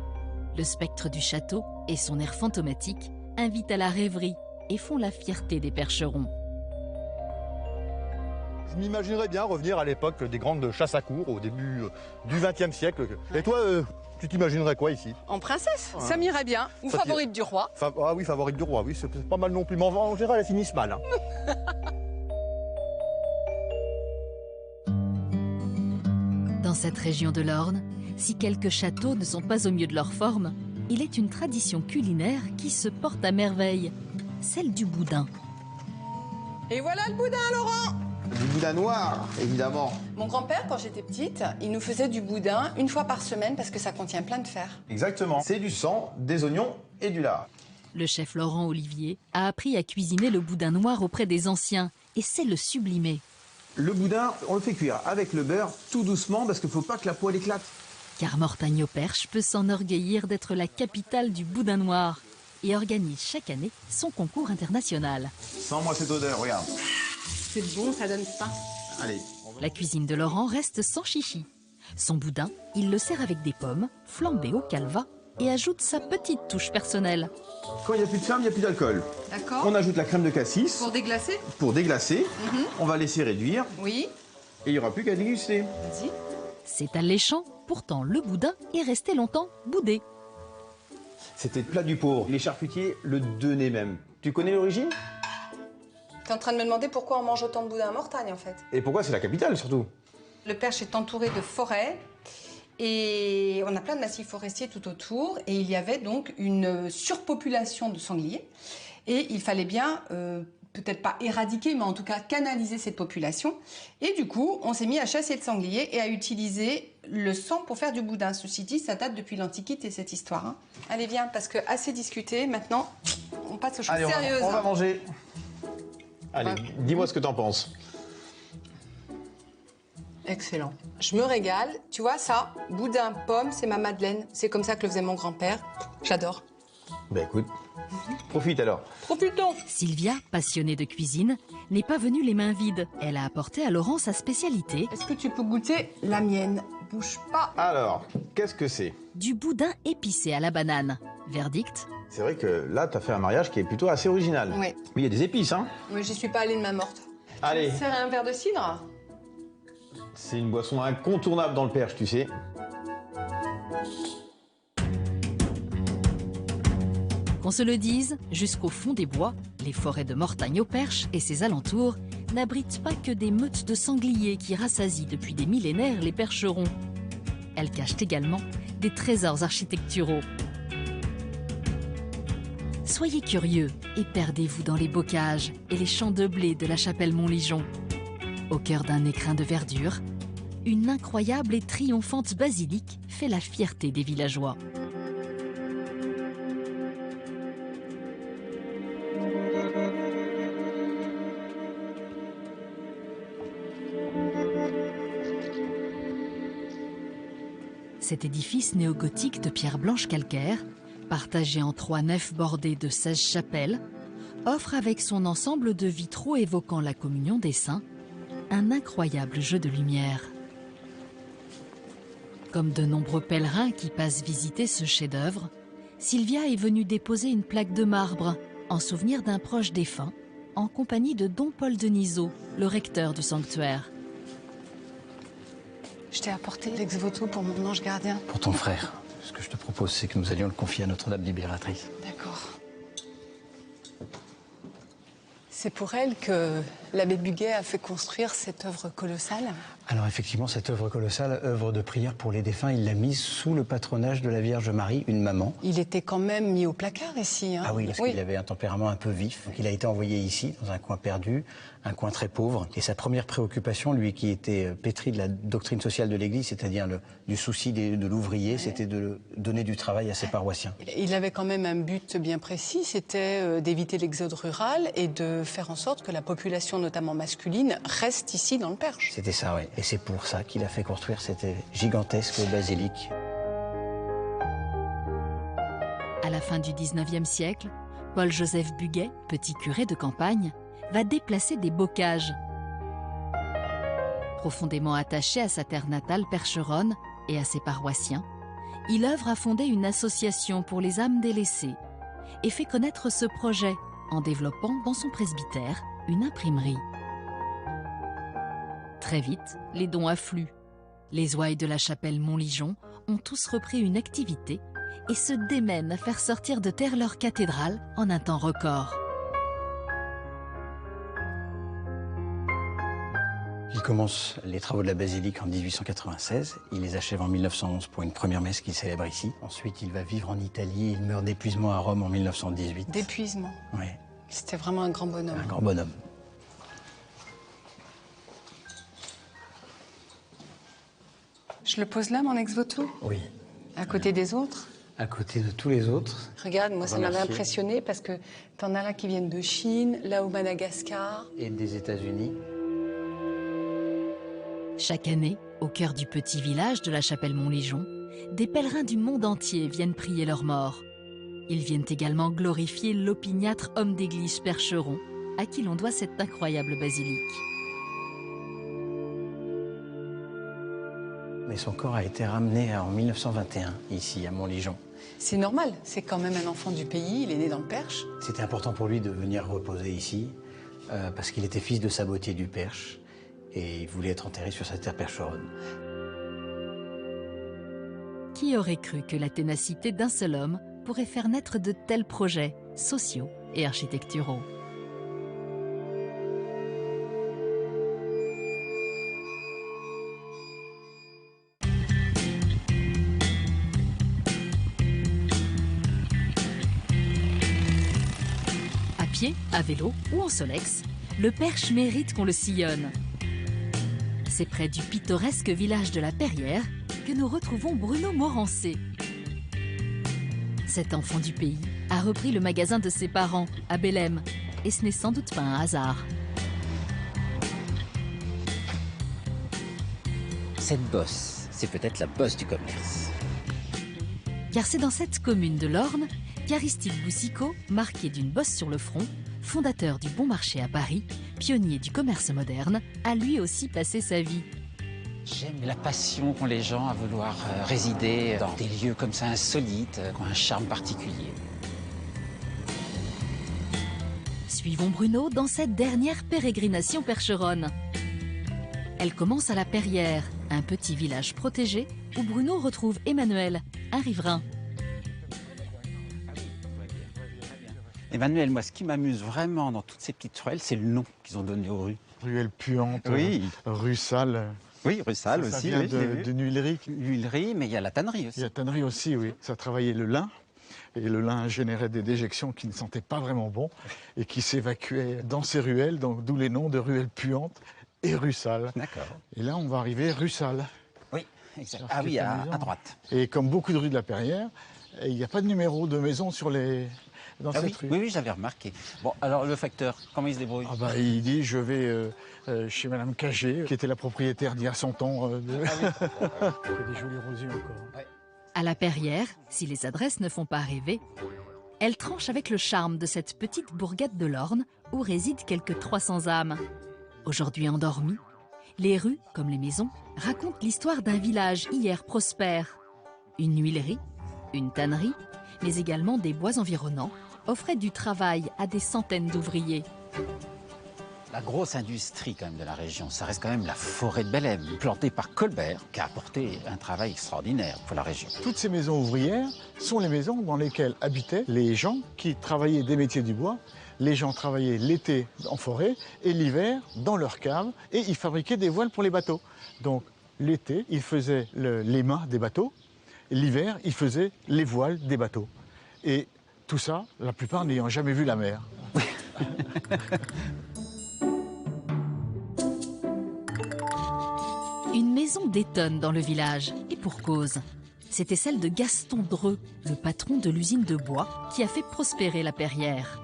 Le spectre du château et son air fantomatique invitent à la rêverie et font la fierté des percherons. Je m'imaginerais bien revenir à l'époque des grandes chasses à courre, au début du XXe siècle. Et toi, tu t'imaginerais quoi ici? En princesse, ça m'irait bien. Ou favorite du roi. Ah oui, favorite du roi, oui, c'est pas mal non plus. Mais en général, elles finissent mal. Hein. Dans cette région de l'Orne, si quelques châteaux ne sont pas au mieux de leur forme, il est une tradition culinaire qui se porte à merveille, celle du boudin. Et voilà le boudin, Laurent! Du boudin noir, évidemment. Mon grand-père, quand j'étais petite, il nous faisait du boudin une fois par semaine parce que ça contient plein de fer. Exactement. C'est du sang, des oignons et du lard. Le chef Laurent Olivier a appris à cuisiner le boudin noir auprès des anciens et sait le sublimer. Le boudin, on le fait cuire avec le beurre, tout doucement, parce qu'il ne faut pas que la poêle éclate. Car Mortagne-au-Perche peut s'enorgueillir d'être la capitale du boudin noir et organise chaque année son concours international. Sens-moi cette odeur, regarde. C'est bon, ça donne faim. Allez. La cuisine de Laurent reste sans chichi. Son boudin, il le sert avec des pommes, flambées au calva, et ajoute sa petite touche personnelle. Quand il n'y a plus de flamme, il n'y a plus d'alcool. D'accord. On ajoute la crème de cassis. Pour déglacer? Pour déglacer. On va laisser réduire. Oui. Et il n'y aura plus qu'à déguster. Vas-y. C'est alléchant, pourtant le boudin est resté longtemps boudé. C'était le plat du pauvre. Les charcutiers le donnaient même. Tu connais l'origine? T'es en train de me demander pourquoi on mange autant de boudin à Mortagne, en fait. Et pourquoi c'est la capitale, surtout? Le Perche est entouré de forêts et on a plein de massifs forestiers tout autour. Et il y avait donc une surpopulation de sangliers. Et il fallait bien peut-être pas éradiquer, mais en tout cas canaliser cette population. Et du coup, on s'est mis à chasser le sanglier et à utiliser le sang pour faire du boudin. Ceci dit, ça date depuis l'Antiquité, cette histoire. Hein. Allez, viens, parce que assez discuté, maintenant, on passe aux choses sérieuses. On va manger. Allez, dis-moi ce que t'en penses. Excellent. Je me régale. Tu vois, ça, boudin, pomme, c'est ma Madeleine. C'est comme ça que le faisait mon grand-père. J'adore. Ben écoute, profite alors. Profitons. Sylvia, passionnée de cuisine, n'est pas venue les mains vides. Elle a apporté à Laurent sa spécialité. Est-ce que tu peux goûter la mienne? Bouge pas. Alors, qu'est-ce que c'est? Du boudin épicé à la banane. Verdict? C'est vrai que là, t'as fait un mariage qui est plutôt assez original. Oui. Mais il y a des épices, hein? Oui, j'y suis pas allée de main morte. Allez. Tu me sers un verre de cidre? C'est une boisson incontournable dans le Perche, tu sais. Qu'on se le dise, jusqu'au fond des bois, les forêts de Mortagne au Perche et ses alentours n'abritent pas que des meutes de sangliers qui rassasient depuis des millénaires les percherons. Elles cachent également des trésors architecturaux. Soyez curieux et perdez-vous dans les bocages et les champs de blé de la chapelle Montligeon. Au cœur d'un écrin de verdure, une incroyable et triomphante basilique fait la fierté des villageois. Cet édifice néogothique de pierre blanche calcaire, partagé en 3 nefs bordées de 16 chapelles, offre avec son ensemble de vitraux évoquant la communion des saints, un incroyable jeu de lumière. Comme de nombreux pèlerins qui passent visiter ce chef-d'œuvre, Sylvia est venue déposer une plaque de marbre en souvenir d'un proche défunt, en compagnie de Don Paul Denisot, le recteur du sanctuaire. Je t'ai apporté l'ex-voto pour mon ange gardien. Pour ton frère. Ce que je te propose, c'est que nous allions le confier à Notre-Dame libératrice. D'accord. C'est pour elle que l'abbé Buguet a fait construire cette œuvre colossale. Alors effectivement, cette œuvre colossale, œuvre de prière pour les défunts, il l'a mise sous le patronage de la Vierge Marie, une maman. Il était quand même mis au placard ici. Hein. Ah oui, parce qu'il avait un tempérament un peu vif. Donc il a été envoyé ici, dans un coin perdu, un coin très pauvre. Et sa première préoccupation, lui qui était pétri de la doctrine sociale de l'Église, c'est-à-dire du souci de l'ouvrier, c'était de donner du travail à ses paroissiens. Il avait quand même un but bien précis, c'était d'éviter l'exode rural et de faire en sorte que la population, notamment masculine, reste ici dans le Perche. C'était ça, oui. Et c'est pour ça qu'il a fait construire cette gigantesque basilique. À la fin du 19e siècle, Paul-Joseph Buguet, petit curé de campagne, va déplacer des bocages. Profondément attaché à sa terre natale percheronne et à ses paroissiens, il œuvre à fonder une association pour les âmes délaissées et fait connaître ce projet en développant dans son presbytère une imprimerie. Très vite, les dons affluent. Les ouailles de la chapelle Montligeon ont tous repris une activité et se démènent à faire sortir de terre leur cathédrale en un temps record. Il commence les travaux de la basilique en 1896. Il les achève en 1911 pour une première messe qu'il célèbre ici. Ensuite, il va vivre en Italie. Il meurt d'épuisement à Rome en 1918. D'épuisement? Oui. C'était vraiment un grand bonhomme. Un grand bonhomme. Je le pose là, mon ex-voto? Oui. À côté des autres? À côté de tous les autres. Regarde, moi, ça m'avait impressionné parce que t'en as là qui viennent de Chine, là au Madagascar. Et des États-Unis. Chaque année, au cœur du petit village de la chapelle Montligeon, des pèlerins du monde entier viennent prier leurs morts. Ils viennent également glorifier l'opiniâtre homme d'église Percheron, à qui l'on doit cette incroyable basilique. Mais son corps a été ramené en 1921, ici, à Montligeon. C'est normal, c'est quand même un enfant du pays, il est né dans le Perche. C'était important pour lui de venir reposer ici, parce qu'il était fils de sabotier du Perche, et il voulait être enterré sur sa terre percheronne. Qui aurait cru que la ténacité d'un seul homme pourrait faire naître de tels projets sociaux et architecturaux? pied, à vélo ou en Solex, le Perche mérite qu'on le sillonne. C'est près du pittoresque village de la Perrière que nous retrouvons Bruno Morancé. Cet enfant du pays a repris le magasin de ses parents à Bellem, et ce n'est sans doute pas un hasard. Cette bosse, c'est peut-être la bosse du commerce. Car c'est dans cette commune de l'Orne qu'Aristide Boucicaut, marqué d'une bosse sur le front, fondateur du Bon Marché à Paris, pionnier du commerce moderne, a lui aussi passé sa vie. J'aime la passion qu'ont les gens à vouloir résider dans des lieux comme ça insolites, qui ont un charme particulier. Suivons Bruno dans cette dernière pérégrination percheronne. Elle commence à la Perrière, un petit village protégé où Bruno retrouve Emmanuel, un riverain. Emmanuel, moi, ce qui m'amuse vraiment dans toutes ces petites ruelles, c'est le nom qu'ils ont donné aux rues. Ruelle puante, oui. Rue Sale. Oui, rue Sale aussi. Ça vient oui, de Nuillerie. Nuillerie, mais il y a la tannerie aussi. Il y a la tannerie aussi, oui. Ça travaillait le lin. Et le lin générait des déjections qui ne sentaient pas vraiment bon et qui s'évacuaient dans ces ruelles, donc d'où les noms de ruelle puante et rue Sale. D'accord. Et là, on va arriver rue Sale. Oui, exact. Ah oui, à droite. Et comme beaucoup de rues de la Perrière, il n'y a pas de numéro de maison sur les... dans cette rue. Oui, j'avais remarqué. Bon, alors le facteur, comment il se débrouille? Il dit, je vais chez Madame Cagé, qui était la propriétaire d'il y a 100 ans. Il y a des jolis rosiers encore. Ouais. À la Perrière, si les adresses ne font pas rêver, elle tranche avec le charme de cette petite bourgade de l'Orne où résident quelques 300 âmes. Aujourd'hui endormies, les rues, comme les maisons, racontent l'histoire d'un village hier prospère. Une huilerie, une tannerie, mais également des bois environnants, offraient du travail à des centaines d'ouvriers. La grosse industrie quand même de la région, ça reste quand même la forêt de Bellem, plantée par Colbert, qui a apporté un travail extraordinaire pour la région. Toutes ces maisons ouvrières sont les maisons dans lesquelles habitaient les gens qui travaillaient des métiers du bois. Les gens travaillaient l'été en forêt et l'hiver dans leur cave et ils fabriquaient des voiles pour les bateaux. Donc l'été, ils faisaient les mâts des bateaux, l'hiver, ils faisaient les voiles des bateaux. Et tout ça, la plupart n'ayant jamais vu la mer. Une maison détonne dans le village, et pour cause. C'était celle de Gaston Dreux, le patron de l'usine de bois, qui a fait prospérer la Perrière.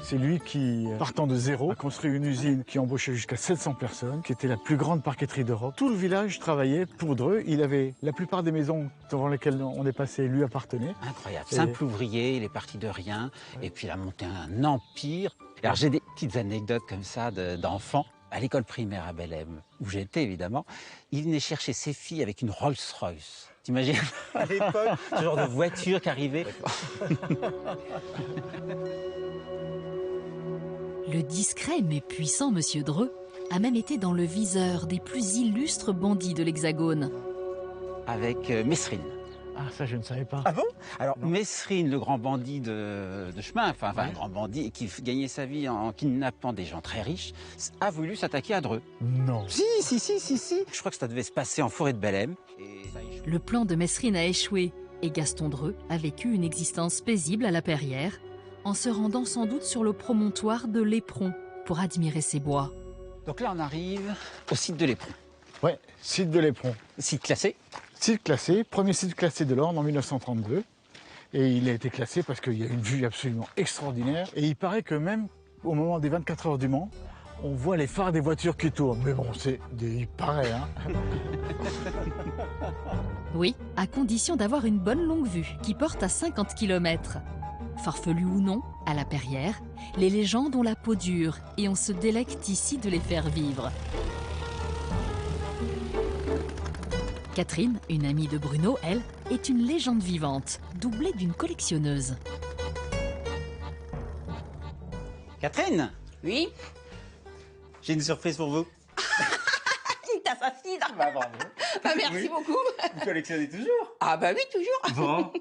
C'est lui qui, partant de zéro, a construit une usine qui embauchait jusqu'à 700 personnes, qui était la plus grande parqueterie d'Europe. Tout le village travaillait pour Dreux. Il avait la plupart des maisons devant lesquelles on est passé lui appartenaient. Incroyable. Simple ouvrier, il est parti de rien, et puis il a monté un empire. Alors j'ai des petites anecdotes comme ça d'enfants. À l'école primaire à Bellem, où j'étais évidemment, il venait chercher ses filles avec une Rolls-Royce. T'imagines à l'époque, ce genre de voiture qui arrivait. Le discret mais puissant Monsieur Dreux a même été dans le viseur des plus illustres bandits de l'Hexagone. Avec Mesrine. Ah, ça, je ne savais pas. Ah bon? Alors, Mesrine, le grand bandit de chemin, enfin un grand bandit qui gagnait sa vie en kidnappant des gens très riches, a voulu s'attaquer à Dreux. Non. Si. Je crois que ça devait se passer en forêt de Bellem. Le plan de Mesrine a échoué et Gaston Dreux a vécu une existence paisible à la Perrière, en se rendant sans doute sur le promontoire de l'Éperon pour admirer ses bois. Donc là, on arrive au site de l'Éperon. Ouais, site de l'Éperon. Site classé? Site classé, premier site classé de l'Orne en 1932. Et il a été classé parce qu'il y a une vue absolument extraordinaire. Et il paraît que même au moment des 24 heures du Mans, on voit les phares des voitures qui tournent. Mais bon, il paraît, hein. Oui, à condition d'avoir une bonne longue vue qui porte à 50 km. Farfelus ou non, à la Perrière, les légendes ont la peau dure et on se délecte ici de les faire vivre. Catherine, une amie de Bruno, elle, est une légende vivante, doublée d'une collectionneuse. Catherine? Oui? J'ai une surprise pour vous. Il t'assassine. Bah, bravo. Bah, merci beaucoup. Vous collectionnez toujours? Ah bah oui, toujours. Bon.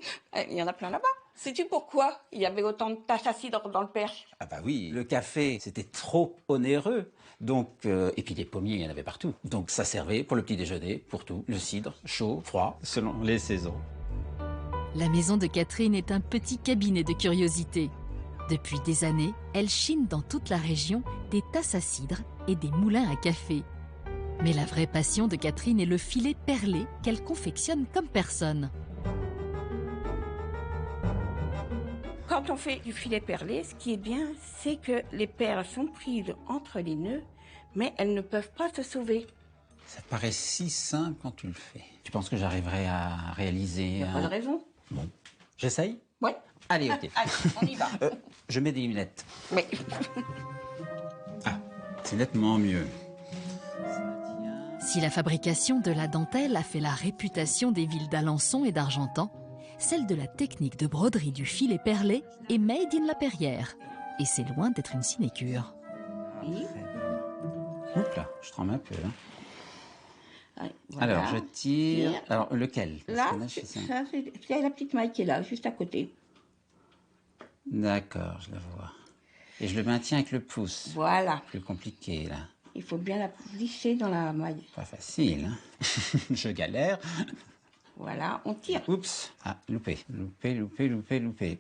Il y en a plein là-bas. Sais-tu pourquoi il y avait autant de taches à cidre dans le Perche? Ah bah oui, le café, c'était trop onéreux. Donc, et puis les pommiers, il y en avait partout. Donc ça servait pour le petit déjeuner, pour tout. Le cidre, chaud, froid, selon les saisons. La maison de Catherine est un petit cabinet de curiosités. Depuis des années, elle chine dans toute la région des tasses à cidre et des moulins à café. Mais la vraie passion de Catherine est le filet perlé qu'elle confectionne comme personne. Quand on fait du filet perlé, ce qui est bien, c'est que les perles sont prises entre les nœuds, mais elles ne peuvent pas se sauver. Ça te paraît si simple quand tu le fais. Tu penses que j'arriverai à réaliser Pas de raison. Bon. J'essaye? Ouais. Allez, ok. Allez, on y va. Je mets des lunettes. Mais... Ah, c'est nettement mieux. Si la fabrication de la dentelle a fait la réputation des villes d'Alençon et d'Argentan, celle de la technique de broderie du filet perlé est made in la Perrière. Et c'est loin d'être une sinécure. Oups là, je tremble un peu. Hein. Ouais, voilà. Alors, je tire. Et Alors, lequel? là, c'est la petite maille qui est là, juste à côté. D'accord, je la vois. Et je le maintiens avec le pouce. Voilà. Plus compliqué, là. Il faut bien la glisser dans la maille. Pas facile, hein. Je galère. Voilà, on tire. Oups. Ah, loupé. Loupé.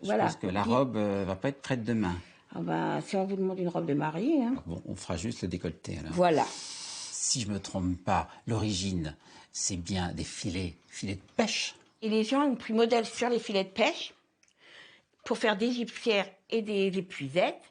Voilà. Je pense que la robe va pas être prête demain. Ah ben, si on vous demande une robe de mariée... Hein. Bon, on fera juste le décolleté, alors. Voilà. Si je me trompe pas, l'origine, c'est bien des filets de pêche. Et les gens ont pris modèle sur les filets de pêche pour faire des gypsières et des épuisettes.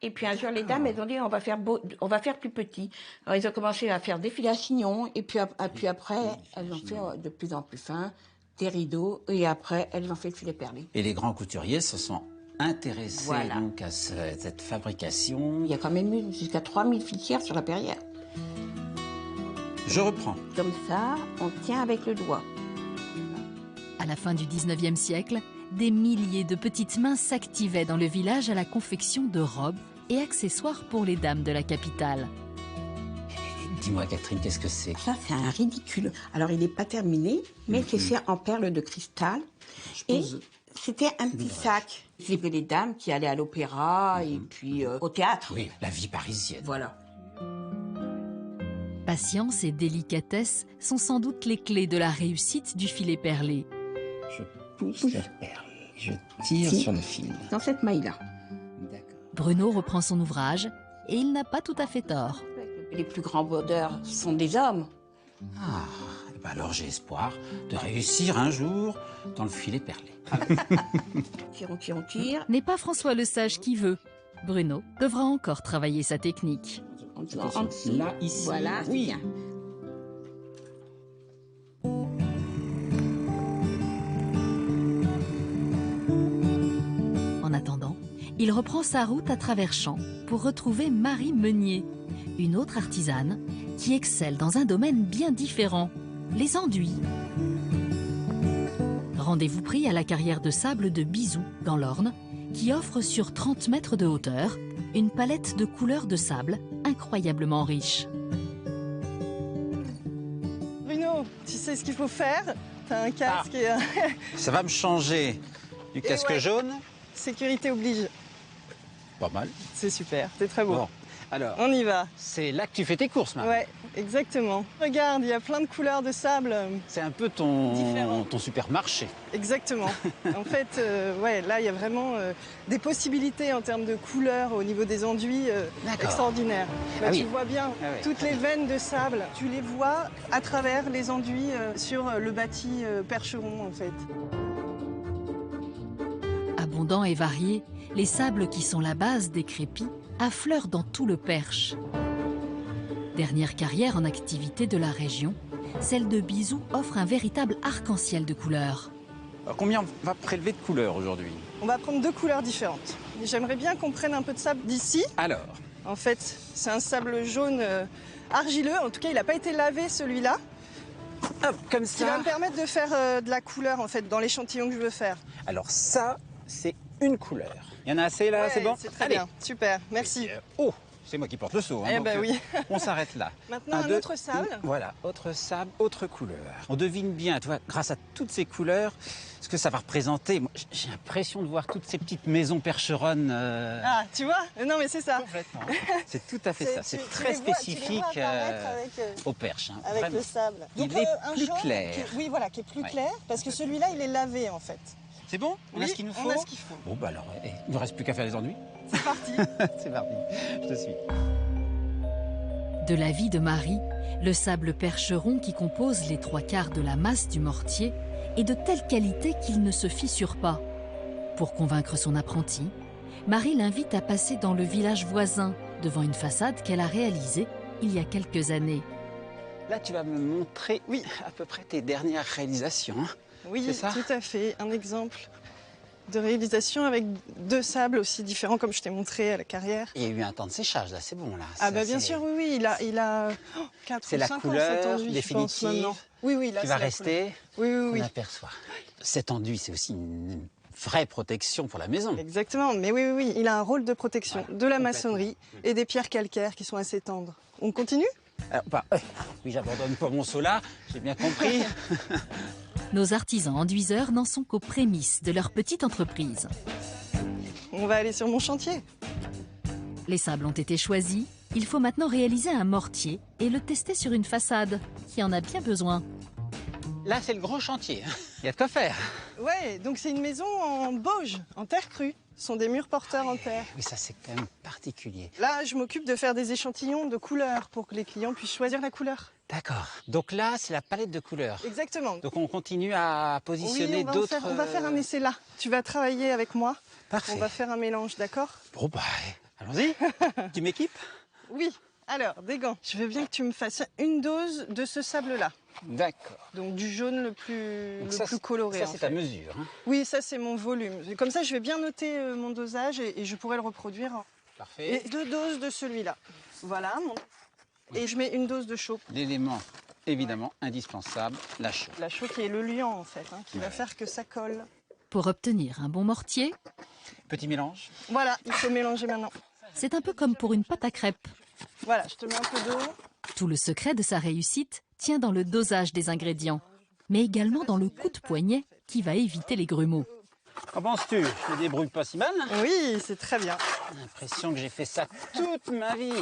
Et puis un jour, les dames, elles ont dit, on va faire plus petit. Alors, ils ont commencé à faire des filets à chignon. Et puis après, elles ont fait de plus en plus fin, des rideaux. Et après, elles ont fait le filet perlé. Et les grands couturiers se sont intéressés Voilà. donc à cette fabrication. Il y a quand même eu jusqu'à 3000 filières sur la Perrière. Je reprends. Comme ça, on tient avec le doigt. À la fin du 19e siècle, des milliers de petites mains s'activaient dans le village à la confection de robes et accessoires pour les dames de la capitale. Dis-moi, Catherine, qu'est-ce que c'est? Ça, c'est un ridicule. Alors, il n'est pas terminé, mais c'est fait en perles de cristal. Et c'était un petit sac. C'était les dames qui allaient à l'opéra et puis au théâtre. Oui, la vie parisienne. Voilà. Patience et délicatesse sont sans doute les clés de la réussite du filet perlé. Je pousse la perle, je tire sur le fil. Dans cette maille-là. Bruno reprend son ouvrage et il n'a pas tout à fait tort. Les plus grands brodeurs sont des hommes. Ah, et ben alors j'ai espoir de réussir un jour dans le filet perlé. On tire. N'est pas François le Sage qui veut. Bruno devra encore travailler sa technique. Là, ici, voilà, oui. Bien. En attendant, il reprend sa route à travers champs pour retrouver Marie Meunier, une autre artisane qui excelle dans un domaine bien différent, les enduits. Rendez-vous pris à la carrière de sable de Bizou, dans l'Orne, qui offre sur 30 mètres de hauteur une palette de couleurs de sable incroyablement riche. Bruno, tu sais ce qu'il faut faire? T'as un casque et un... Ça va me changer du casque ouais. jaune. Sécurité oblige. Pas mal. C'est super, c'est très beau. Bon, alors, on y va. C'est là que tu fais tes courses, Marie. Ouais, exactement. Regarde, il y a plein de couleurs de sable. C'est un peu ton supermarché. Exactement. En fait, ouais, là, il y a vraiment des possibilités en termes de couleurs au niveau des enduits extraordinaires. Là, tu vois bien, toutes les veines de sable, tu les vois à travers les enduits sur le bâti Percheron, en fait. Abondants et variés, les sables qui sont la base des crépis affleurent dans tout le Perche. Dernière carrière en activité de la région, celle de Bizou offre un véritable arc-en-ciel de couleurs. Alors, combien on va prélever de couleurs aujourd'hui? On va prendre 2 couleurs différentes. J'aimerais bien qu'on prenne un peu de sable d'ici. Alors? En fait, c'est un sable jaune argileux. En tout cas, il n'a pas été lavé, celui-là. Hop, comme ça. Qui va me permettre de faire de la couleur, en fait, dans l'échantillon que je veux faire. Alors ça, c'est une couleur. Il y en a assez là, c'est bon? C'est très bien, super, merci. Oh, c'est moi qui porte le seau. Hein, eh donc, ben oui. On s'arrête là. Maintenant, un autre sable. Voilà, autre sable, autre couleur. On devine bien, tu vois, grâce à toutes ces couleurs, ce que ça va représenter. Moi, j'ai l'impression de voir toutes ces petites maisons percheronnes. Ah, tu vois? Non, mais c'est ça. Complètement. C'est tout à fait ça. C'est très spécifique au Perche. Hein. Avec vraiment. le sable. Donc, il est un plus jaune clair. oui, voilà, qui est plus clair, parce que celui-là, il est lavé, en fait. C'est bon? On a ce qu'il nous faut? On a ce qu'il faut. Bon, bah alors, il ne reste plus qu'à faire les enduits. C'est parti. C'est parti, je te suis. De l'avis de Marie, le sable percheron qui compose les 3/4 de la masse du mortier est de telle qualité qu'il ne se fissure pas. Pour convaincre son apprenti, Marie l'invite à passer dans le village voisin, devant une façade qu'elle a réalisée il y a quelques années. Là, tu vas me montrer, oui, à peu près tes dernières réalisations. Hein. Oui, c'est ça? tout à fait. Un exemple de réalisation avec 2 sables aussi différents, comme je t'ai montré à la carrière. Il y a eu un temps de séchage, là, c'est bon, là. Ah bah bien sûr, oui, il a 4 ou 5 ans, cet enduit, c'est la couleur définitive oui, là, qui va rester, oui. on aperçoit. Cet enduit, c'est aussi une vraie protection pour la maison. Exactement, mais oui, il a un rôle de protection de la maçonnerie et des pierres calcaires qui sont assez tendres. On continue? Alors, oui, j'abandonne pas mon solar, j'ai bien compris. Nos artisans enduiseurs n'en sont qu'aux prémices de leur petite entreprise. On va aller sur mon chantier. Les sables ont été choisis, il faut maintenant réaliser un mortier et le tester sur une façade qui en a bien besoin. Là, c'est le gros chantier, il y a de quoi faire. Ouais, donc c'est une maison en bauge, en terre crue. Ce sont des murs porteurs en terre. Oui, ça c'est quand même particulier. Là, je m'occupe de faire des échantillons de couleurs pour que les clients puissent choisir la couleur. D'accord. Donc là, c'est la palette de couleurs. Exactement. Donc on continue à positionner d'autres... On va faire un essai là. Tu vas travailler avec moi. Parfait. On va faire un mélange, d'accord? Bon, bah, allons-y. Tu m'équipes? Oui. Alors, des gants. Je veux bien que tu me fasses une dose de ce sable-là. D'accord. Donc du jaune le plus coloré. Ça, c'est ta mesure. Hein. Oui, ça, c'est mon volume. Comme ça, je vais bien noter mon dosage et je pourrai le reproduire. Parfait. Et 2 doses de celui-là. Voilà. Et je mets une dose de chaux. L'élément, évidemment, indispensable, la chaux. La chaux qui est le liant, en fait, qui va faire que ça colle. Pour obtenir un bon mortier, petit mélange. Voilà, il faut mélanger maintenant. C'est un peu comme pour une pâte à crêpes. Voilà, je te mets un peu d'eau. Tout le secret de sa réussite tient dans le dosage des ingrédients, mais également dans le coup de poignet qui va éviter les grumeaux. Qu'en penses-tu? Je me débrouille pas si mal? Oui, c'est très bien. J'ai l'impression que j'ai fait ça toute ma vie.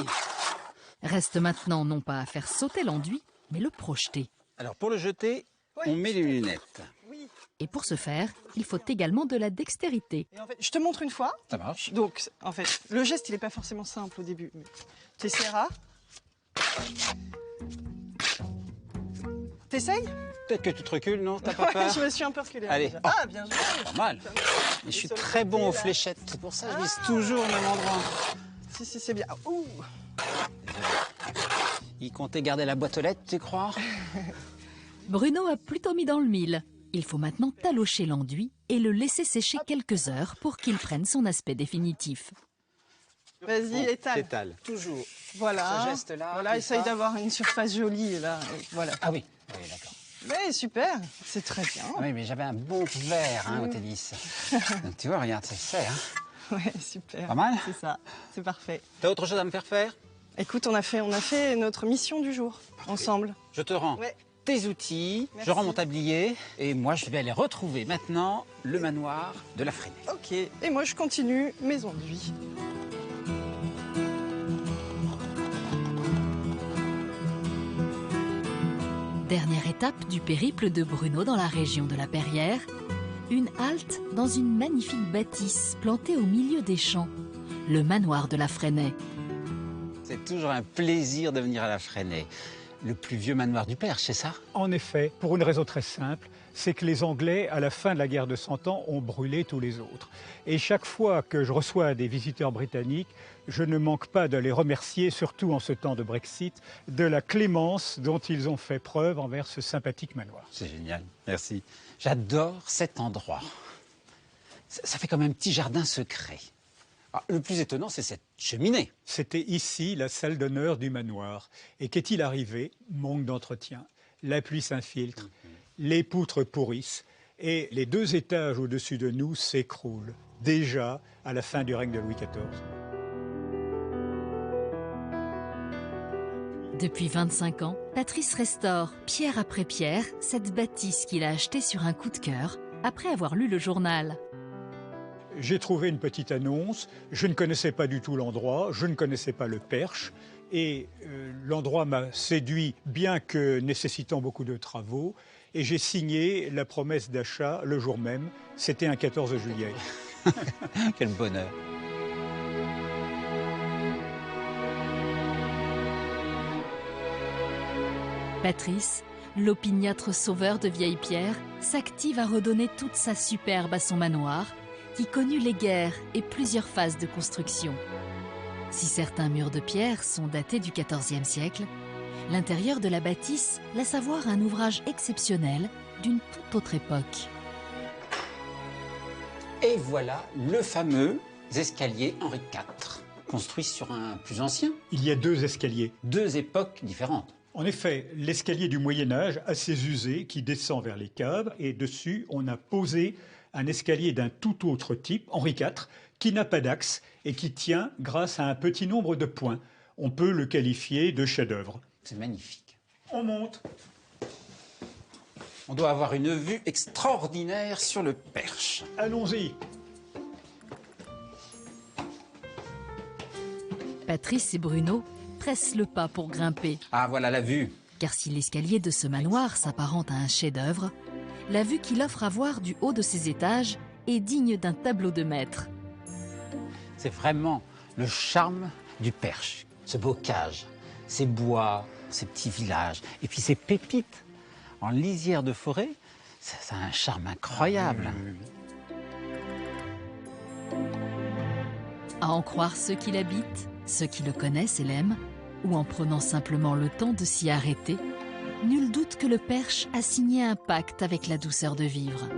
Reste maintenant non pas à faire sauter l'enduit, mais le projeter. Alors pour le jeter, on met les lunettes. Et pour ce faire, il faut également de la dextérité. Et en fait, je te montre une fois. Ça marche. Donc, en fait, le geste, il n'est pas forcément simple au début. Tu essaieras. T'essayes? Peut-être que tu te recules, non? T'as pas peur? Je me suis un peu reculée. Allez. Déjà. Ah, bien joué. Pas mal. Et je suis très bon aux fléchettes. C'est pour ça que je vise toujours au même endroit. Si, c'est bien. Ouh. Il comptait garder la boîte aux lettres, tu crois? Bruno a plutôt mis dans le mille. Il faut maintenant talocher l'enduit et le laisser sécher quelques heures pour qu'il prenne son aspect définitif. Vas-y, étale. Étale, toujours. Voilà. Ce geste-là. Voilà, essaye d'avoir une surface jolie, là. Voilà. Ah oui, d'accord. Oui, super. C'est très bien. Oui, mais j'avais un bon verre au tennis. Donc tu vois, regarde, ça se fait. Hein. Ouais, super. Pas mal? C'est ça, c'est parfait. T'as autre chose à me faire faire? Écoute, on a fait notre mission du jour, ensemble. Je te rends tes outils, je rends mon tablier, et moi je vais aller retrouver maintenant le manoir de la Fresnay. Ok, et moi je continue mes enduits. Dernière étape du périple de Bruno dans la région de la Perrière, une halte dans une magnifique bâtisse plantée au milieu des champs, le manoir de la Fresnay. C'est toujours un plaisir de venir à la Fresnay. Le plus vieux manoir du Perche, c'est ça? En effet, pour une raison très simple, c'est que les Anglais, à la fin de la guerre de 100 ans, ont brûlé tous les autres. Et chaque fois que je reçois des visiteurs britanniques, je ne manque pas de les remercier, surtout en ce temps de Brexit, de la clémence dont ils ont fait preuve envers ce sympathique manoir. C'est génial, merci. J'adore cet endroit. Ça fait comme un petit jardin secret. Ah, le plus étonnant, c'est cette cheminée. C'était ici la salle d'honneur du manoir. Et qu'est-il arrivé? Manque d'entretien. La pluie s'infiltre, les poutres pourrissent et les 2 étages au-dessus de nous s'écroulent. Déjà à la fin du règne de Louis XIV. Depuis 25 ans, Patrice restaure, pierre après pierre, cette bâtisse qu'il a achetée sur un coup de cœur, après avoir lu le journal. J'ai trouvé une petite annonce, je ne connaissais pas du tout l'endroit, je ne connaissais pas le Perche, et l'endroit m'a séduit, bien que nécessitant beaucoup de travaux. et j'ai signé la promesse d'achat le jour même. C'était un 14 juillet. Quel bonheur. Patrice, l'opiniâtre sauveur de vieilles pierres, s'active à redonner toute sa superbe à son manoir, qui connut les guerres et plusieurs phases de construction. Si certains murs de pierre sont datés du XIVe siècle, l'intérieur de la bâtisse laisse voir un ouvrage exceptionnel d'une toute autre époque. Et voilà le fameux escalier Henri IV, construit sur un plus ancien. Il y a 2 escaliers. 2 époques différentes. En effet, l'escalier du Moyen-Âge, assez usé, qui descend vers les caves, et dessus, on a posé un escalier d'un tout autre type, Henri IV, qui n'a pas d'axe et qui tient grâce à un petit nombre de points. On peut le qualifier de chef-d'œuvre. C'est magnifique. On monte. On doit avoir une vue extraordinaire sur le Perche. Allons-y. Patrice et Bruno pressent le pas pour grimper. Ah, voilà la vue. Car si l'escalier de ce manoir s'apparente à un chef-d'œuvre, la vue qu'il offre à voir du haut de ses étages est digne d'un tableau de maître. C'est vraiment le charme du Perche. Ce bocage, ces bois, ces petits villages, et puis ces pépites en lisière de forêt, ça a un charme incroyable. À en croire ceux qui l'habitent, ceux qui le connaissent et l'aiment, ou en prenant simplement le temps de s'y arrêter, nul doute que le Perche a signé un pacte avec la douceur de vivre.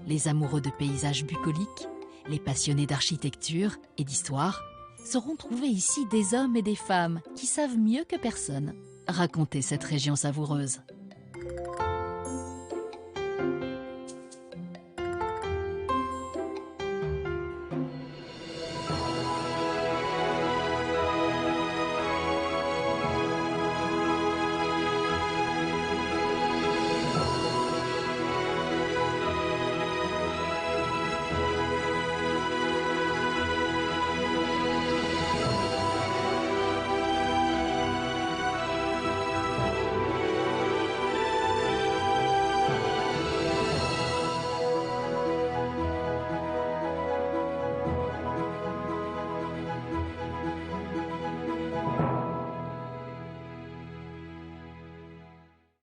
Les amoureux de paysages bucoliques, les passionnés d'architecture et d'histoire, sauront trouver ici des hommes et des femmes qui savent mieux que personne raconter cette région savoureuse.